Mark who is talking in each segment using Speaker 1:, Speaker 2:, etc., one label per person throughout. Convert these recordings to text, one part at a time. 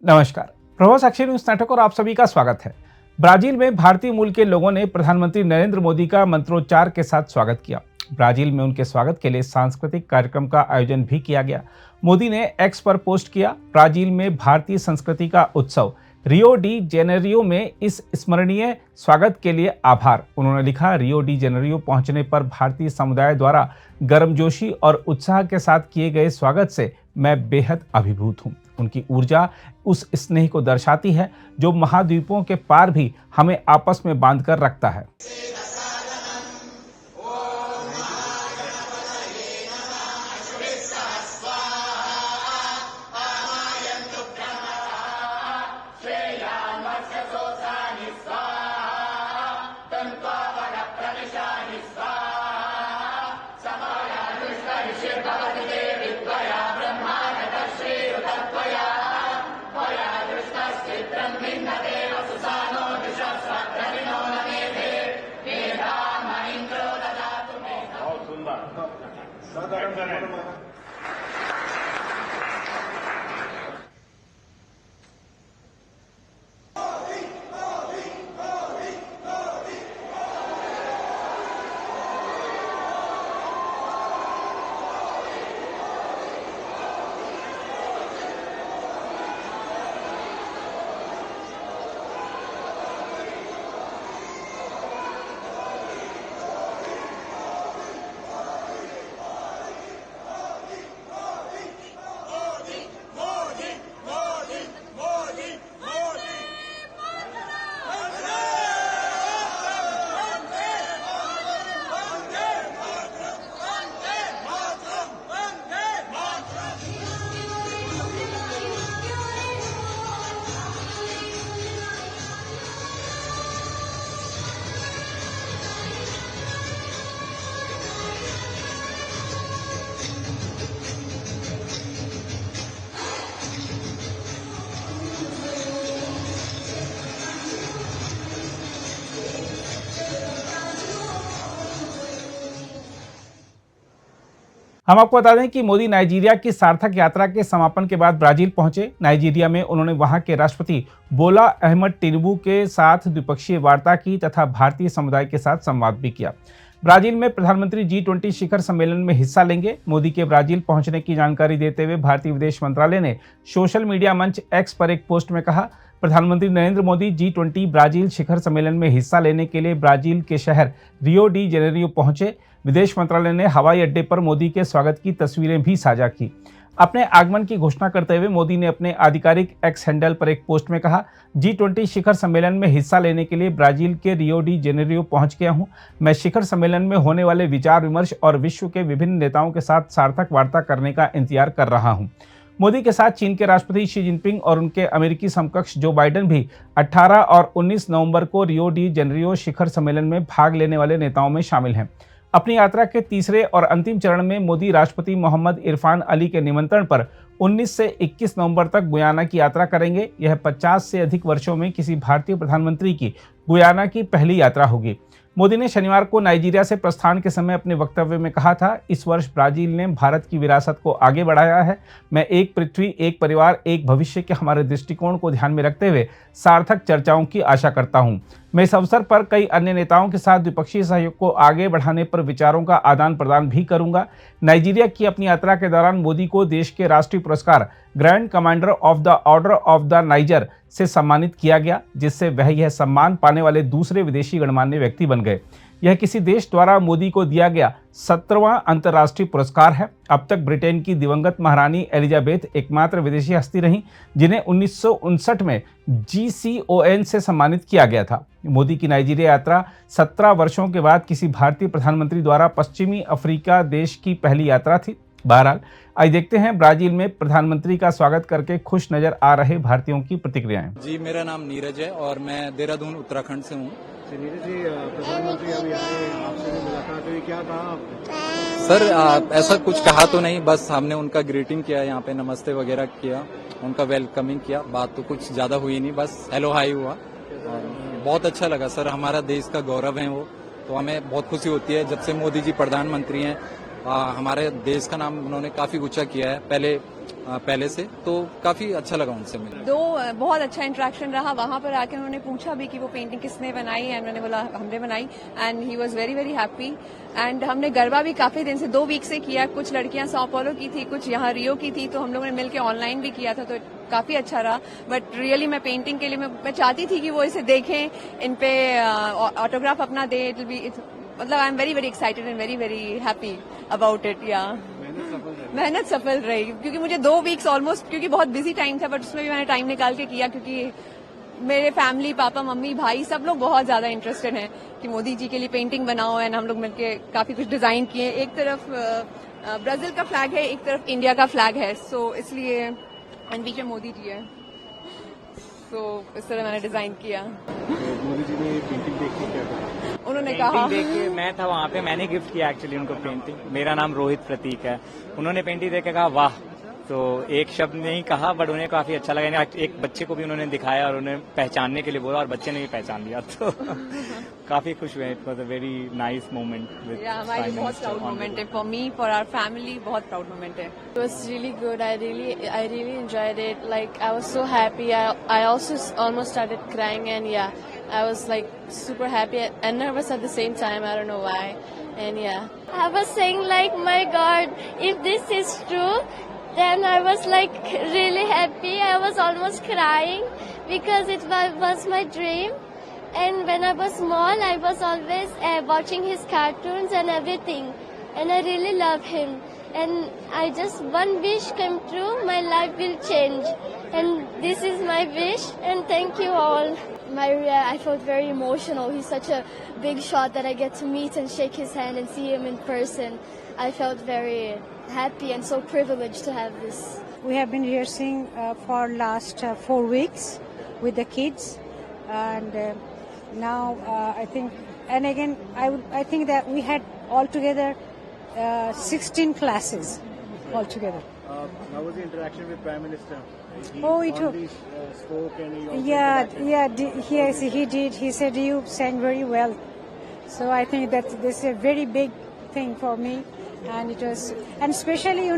Speaker 1: नमस्कार, प्रभाव साक्षी news network और आप सभी का स्वागत है। ब्राजील में भारतीय मूल के लोगों ने प्रधानमंत्री नरेंद्र मोदी का मंत्रोच्चार के साथ स्वागत किया। ब्राजील में उनके स्वागत के लिए सांस्कृतिक कार्यक्रम का आयोजन भी किया गया। मोदी ने एक्स पर पोस्ट किया, ब्राजील में भारतीय संस्कृति का उत्सव रियो डी जेनेरियो में इस स्मरणीय स्वागत के लिए आभार। उन्होंने लिखा, रियो डी जेनेरियो पहुंचने पर भारतीय समुदाय द्वारा गर्मजोशी और उत्साह के साथ किए गए स्वागत से मैं बेहद अभिभूत हूं। उनकी ऊर्जा उस स्नेह को दर्शाती है जो महाद्वीपों के पार भी हमें आपस में बांधकर रखता है। हम आपको बता दें कि मोदी नाइजीरिया की सार्थक यात्रा के समापन के बाद ब्राजील पहुंचे। नाइजीरिया में उन्होंने वहां के राष्ट्रपति बोला अहमद टिनुबू के साथ द्विपक्षीय वार्ता की तथा भारतीय समुदाय के साथ संवाद भी किया। ब्राजील में प्रधानमंत्री G20 शिखर सम्मेलन में हिस्सा लेंगे। मोदी के ब्राजील पहुंचने की जानकारी देते हुए भारतीय विदेश मंत्रालय ने सोशल मीडिया मंच एक्स पर एक पोस्ट में कहा, प्रधानमंत्री नरेंद्र मोदी G20 ब्राजील शिखर सम्मेलन में हिस्सा लेने के लिए ब्राजील के शहर रियो डी जेनेरियो पहुंचे। विदेश मंत्रालय ने हवाई अड्डे पर मोदी के स्वागत की तस्वीरें भी साझा की। अपने आगमन की घोषणा करते हुए मोदी ने अपने आधिकारिक एक्स हैंडल पर एक पोस्ट में कहा, G20 शिखर सम्मेलन में हिस्सा लेने के लिए ब्राजील के रियो डी जेनेरियो पहुंच गया हूं। मैं शिखर सम्मेलन में होने वाले विचार विमर्श और विश्व के विभिन्न नेताओं के साथ सार्थक वार्ता करने का इंतजार कर रहा हूं। मोदी के साथ चीन के राष्ट्रपति शी जिनपिंग और उनके अमेरिकी समकक्ष जो बाइडेन भी 18 और 19 नवंबर को रियो डी जेनेरियो शिखर सम्मेलन में भाग लेने वाले नेताओं में शामिल हैं। अपनी यात्रा के तीसरे और अंतिम चरण में मोदी राष्ट्रपति मोहम्मद इरफान अली के निमंत्रण पर 19 से 21 नवंबर तक गुयाना की यात्रा करेंगे। यह 50 से अधिक वर्षों में किसी भारतीय प्रधानमंत्री की गुयाना की पहली यात्रा होगी। मोदी ने शनिवार को नाइजीरिया से प्रस्थान के समय अपने वक्तव्य में कहा था, इस वर्ष ब्राजील ने भारत की विरासत को आगे बढ़ाया है। मैं एक पृथ्वी, एक परिवार, एक भविष्य के हमारे दृष्टिकोण को ध्यान में रखते हुए सार्थक चर्चाओं की आशा करता हूं। मैं इस अवसर पर कई अन्य नेताओं के साथ द्विपक्षीय सहयोग को आगे बढ़ाने पर विचारों का आदान प्रदान भी करूंगा। नाइजीरिया की अपनी यात्रा के दौरान मोदी को देश के राष्ट्रीय पुरस्कार grand commander of the order of the niger से सम्मानित किया गया, जिससे वह यह सम्मान पाने वाले दूसरे विदेशी गणमान्य व्यक्ति बन गए। यह किसी देश द्वारा मोदी को दिया गया 17वां अंतर्राष्ट्रीय पुरस्कार है। अब तक ब्रिटेन की दिवंगत महारानी एलिजाबेथ एकमात्र विदेशी हस्ती रहीं जिन्हें 1959 में GCON से सम्मानित किया गया था। मोदी की नाइजीरिया यात्रा 17 वर्षों के बाद किसी भारतीय प्रधानमंत्री द्वारा पश्चिमी अफ्रीका देश की पहली यात्रा थी। बहरहाल, आज देखते हैं ब्राजील में प्रधानमंत्री का स्वागत करके खुश नजर आ रहे भारतीयों की प्रतिक्रियाएं।
Speaker 2: जी, मेरा नाम नीरज है और मैं देहरादून उत्तराखंड से हूँ।
Speaker 3: नीरज जी, प्रधानमंत्री अभी आपसे मुलाकात हुई, क्या कहा
Speaker 2: सर? ऐसा कुछ कहा तो नहीं, बस हमने उनका ग्रीटिंग किया, यहाँ पे नमस्ते वगैरह किया, उनका वेलकमिंग किया। बात तो कुछ ज्यादा हुई नहीं, बस हेलो हाई हुआ और बहुत अच्छा लगा सर। हमारा देश का गौरव है वो, तो हमें बहुत खुशी होती है जब से मोदी जी प्रधानमंत्री हैं। हमारे देश का नाम उन्होंने काफी ऊंचा किया है पहले से, तो काफी अच्छा लगा उनसे मिलकर।
Speaker 4: बहुत अच्छा इंटरेक्शन रहा। वहां पर आके उन्होंने पूछा भी कि वो पेंटिंग किसने बनाई, एंड मैंने बोला हमने बनाई, and he was very very happy. And हमने गरबा भी काफी दिन से 2 वीक से किया। कुछ लड़कियां sao paulo की थी, कुछ यहाँ रियो की थी, तो हम लोगों ने मिलकर ऑनलाइन भी किया था, तो काफी अच्छा रहा। बट रियली मैं पेंटिंग के लिए मैं चाहती थी कि वो इसे देखें, इन पे ऑटोग्राफ अपना दे। मतलब I am very very excited and very very happy about it. या मेहनत सफल रही, क्योंकि मुझे 2 वीक्स ऑलमोस्ट, क्योंकि बहुत बिजी टाइम था, बट उसमें भी मैंने टाइम निकाल के किया, क्योंकि मेरे फैमिली, पापा, मम्मी, भाई सब लोग बहुत ज्यादा इंटरेस्टेड हैं कि मोदी जी के लिए पेंटिंग बनाओ। एंड हम लोग मिलके काफी कुछ डिजाइन किए। एक तरफ ब्राजील का फ्लैग है, एक तरफ इंडिया का फ्लैग है, सो इसलिए एंड बीच में मोदी जी है, सो इस तरह मैंने डिजाइन किया।
Speaker 3: मोदी जी ने पेंटिंग देख के क्या कहा?
Speaker 4: उन्होंने कहा,
Speaker 5: पेंटिंग देख के मैं था वहाँ पे, मैंने गिफ्ट किया एक्चुअली उनको पेंटिंग। मेरा नाम रोहित प्रतीक है। उन्होंने पेंटिंग देख के कहा वाह, तो एक शब्द नहीं कहा, बट उन्हें काफी अच्छा लगा। एक बच्चे को भी उन्होंने दिखाया और उन्हें पहचानने के लिए बोला, और बच्चे ने भी पहचान लिया, तो काफी खुश हुए। It was a very nice moment with
Speaker 4: हमारे लिए बहुत प्राउड मोमेंट है, for me, for our family, बहुत प्राउड मोमेंट है।
Speaker 6: It was really good. I really enjoyed it. Like I was so happy. I also almost started crying, and yeah, I was like super happy and nervous at the same time. I don't know why. And yeah, I was saying like, my God, if this is true, then I was like really happy. I was almost crying because it was my dream. And when I was small, I was always watching his cartoons and everything, and I really love him. And I just one wish came true, my life will change, and this is my wish. And thank you all. I felt very emotional. He's such a big shot that I get to meet and shake his hand and see him in person. I felt very happy and so privileged to have this.
Speaker 7: We have been rehearsing for last 4 weeks with the kids, and now I think, and again I think that we had altogether 16 classes altogether.
Speaker 3: How was the interaction with Prime Minister?
Speaker 7: It was.
Speaker 3: Spoke and he also
Speaker 7: He did. He said you sang very well. So I think that this is a very big thing for me, and it was, and especially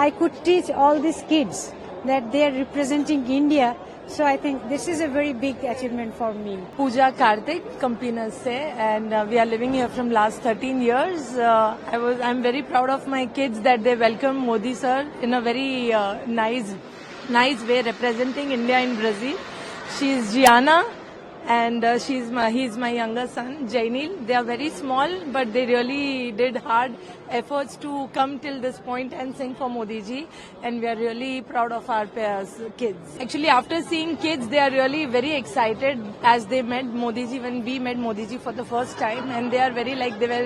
Speaker 7: I could teach all these kids that they are representing India. So I think this is a very big achievement for me.
Speaker 8: Pooja Karthik, Campinas se, and we are living here from last 13 years. I'm very proud of my kids that they welcome Modi sir in a very nice way, representing India in Brazil. She is Gianna, and he's my younger son, Jainil. They are very small, but they really did hard efforts to come till this point and sing for Modi ji, and we are really proud of our kids. Actually, after seeing kids, they are really very excited as they met Modi ji, when we met Modi ji for the first time, and they are very they were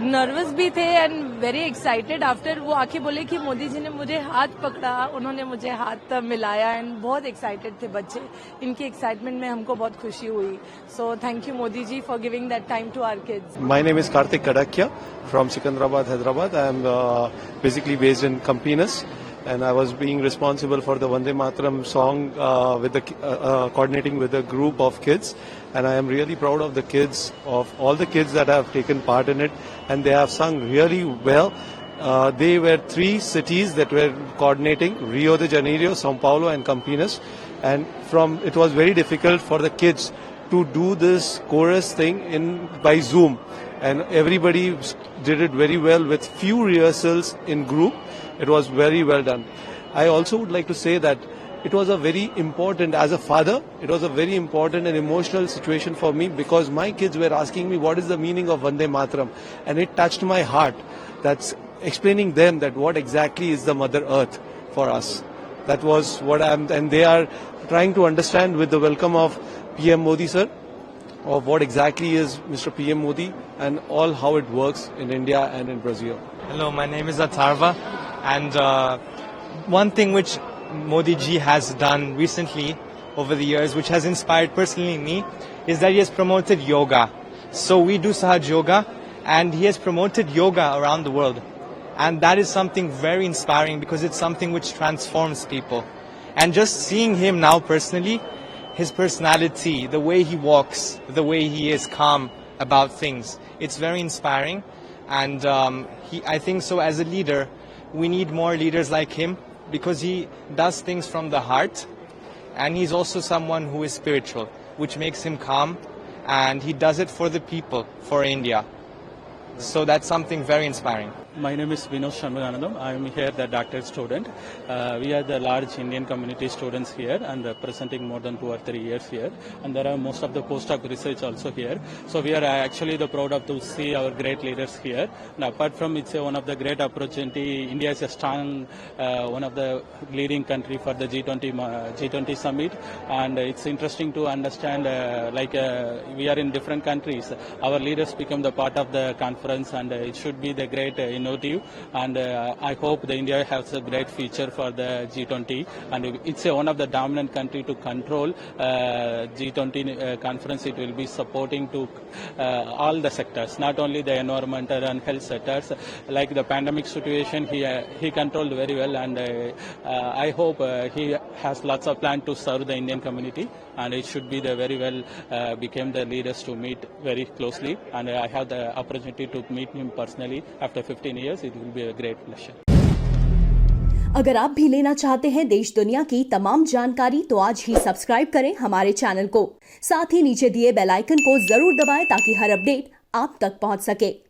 Speaker 8: nervous भी थे and very excited. After वो आके बोले कि मोदी जी ने मुझे हाथ पकड़ा, उन्होंने मुझे हाथ मिलाया, एंड बहुत एक्साइटेड थे बच्चे। इनकी एक्साइटमेंट में हमको बहुत खुशी हुई। So thank you Modi ji for giving that time to our kids.
Speaker 9: My name is Karthik Kadakia from Secunderabad, Hyderabad. I am basically based in Campinas, and I was being responsible for the Vande Mataram song with the coordinating with a group of kids. And I am really proud of the kids, of all the kids that have taken part in it, and they have sung really well. They were 3 cities that were coordinating: Rio de Janeiro, Sao Paulo, and Campinas. And it was very difficult for the kids to do this chorus thing by Zoom, and everybody did it very well with few rehearsals in group. It was very well done. I also would like to say that it was a very important, as a father, it was a very important and emotional situation for me, because my kids were asking me what is the meaning of Vande Mataram, and it touched my heart. That's explaining them that what exactly is the Mother Earth for us. That was what and they are trying to understand with the welcome of PM Modi sir, of what exactly is Mr. PM Modi and all how it works in India and in Brazil.
Speaker 10: Hello, my name is Atharva, and one thing which Modi ji has done recently over the years, which has inspired personally me, is that he has promoted yoga. So we do Sahaj Yoga, and he has promoted yoga around the world. And that is something very inspiring, because it's something which transforms people. And just seeing him now personally, his personality, the way he walks, the way he is calm about things, it's very inspiring. And I think so as a leader, we need more leaders like him because he does things from the heart, and he's also someone who is spiritual, which makes him calm, and he does it for the people, for India. So that's something very inspiring.
Speaker 11: My name is Vinod Shanmuganandam. I am here the doctorate student. We are the large Indian community students here and presenting more than 2 or 3 years here. And there are most of the postdoc research also here. So we are actually the proud of to see our great leaders here. And apart from it's one of the great opportunity, India is a strong, one of the leading country for the G20 summit. And it's interesting to understand we are in different countries. Our leaders become the part of the conference, and it should be the great innovative, and I hope the India has a great future for the G20, and it's one of the dominant country to control G20 conference. It will be supporting to all the sectors, not only the environmental and health sectors. Like the pandemic situation, he controlled very well, and I hope he has lots of plan to serve the Indian community, and it should be the very well became the leaders to meet very closely, and I have the opportunity to meet him personally after 15 years. It will be a great pleasure.
Speaker 12: अगर आप भी लेना चाहते हैं देश दुनिया की तमाम जानकारी तो आज ही सब्सक्राइब करें हमारे चैनल को। साथ ही नीचे दिए बेल आइकन को जरूर दबाएं ताकि हर अपडेट आप तक पहुंच सके।